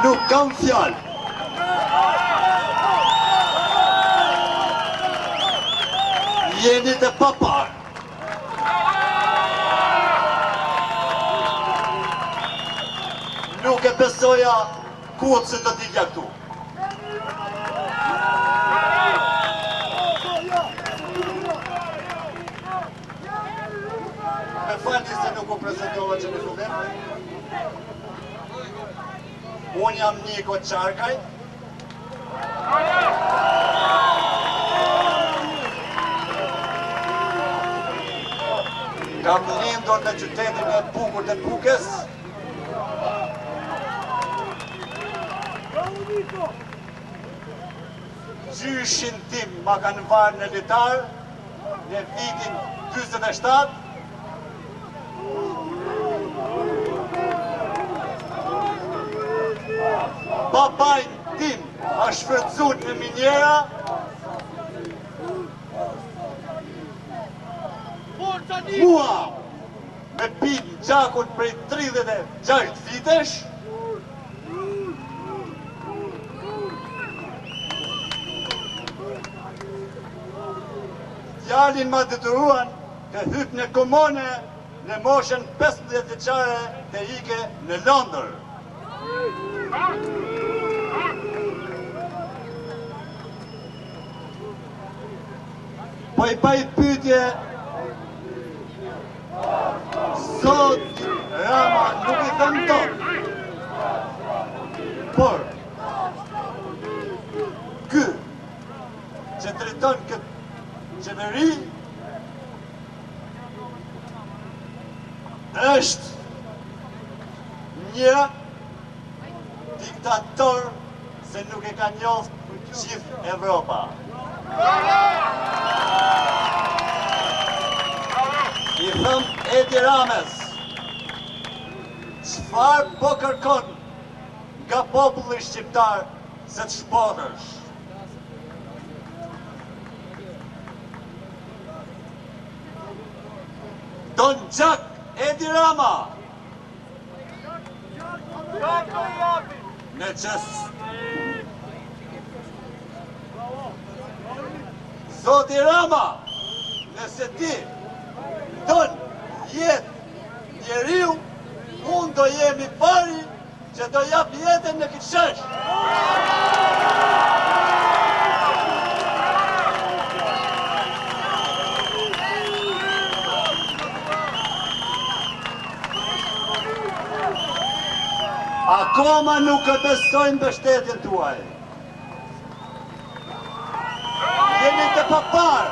Nuk kam fjalë. Jeni të papar. Nuk e besoja kur se të dilja këtu. Me falni se nuk u prezentova që në fillim. Unë jam Niko Qarkaj. Kam lindur në qytetin e bukur të Bukës. Gjyshin tim ma kanë varë në litar në vitin 47. Babajnë tim a shfrytzuar në minjera. Mua me pit në gjakun prej 36 vitesh. Djalin ma detyruan të hyp në komune në moshën 15 vjeçare të ike në Londër. Po i pa i pyetje, Zoti Rama nuk i thënë tot. Por, ky që drejton këtë qeveri është një diktator se nuk e ka njohur gjithë Evropa. I thëm Edi Rames, çfarë po kërkon nga populli shqiptar se të shpotësh? Don gjak Edi Rama. Në qësë Zoti Rama, nëse ti don jetë njeriu, unë do jemi pari që do jap jetën në këtë shesh. Akoma nuk e besojnë mbështetjen tuaj. Jeni të papar.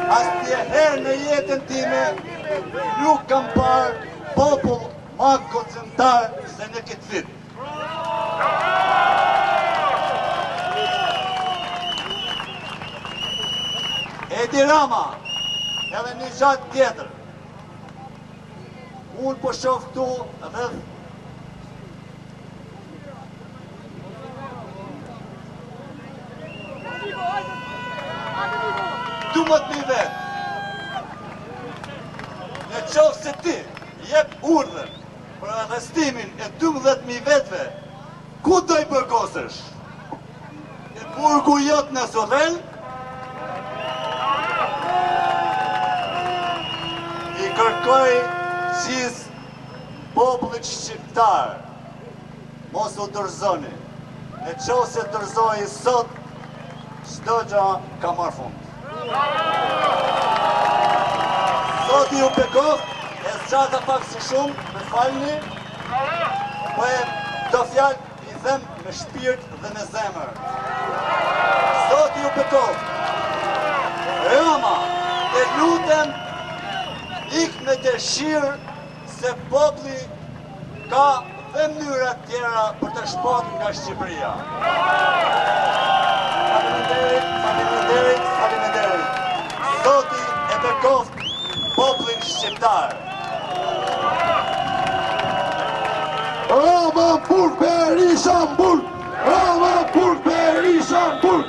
Asnjëherë në jetën time nuk kam parë popull ma koncentrar se në këtë vit. Edi Rama, edhe një gjatë tjetër. Unë po shoh këtu rreth 12.000 vetë. Në qoftë se ti jep urdhër për arrestimin e 12.000 vetëve, ku do i përkosësh? E burgu jot në Sorrel? I kërkoj gjithë popullit shqiptar, mos u dorëzoni. Në qoftë se dorëzohej sot, çdo gjë ka marrë fund. Zoti ju bekoft, e zgjata pak si shumë, me falni, po e do fjalë i them me shpirt dhe me zemër. Zoti ju bekoft. Rama, e lutem, ik me dëshirë se populli ka dhe mënyra tjera për të shpatur nga Shqipëria. Faleminderit. Zoti e bekoft popullin shqiptar. Rama Burg, Berisha Burg!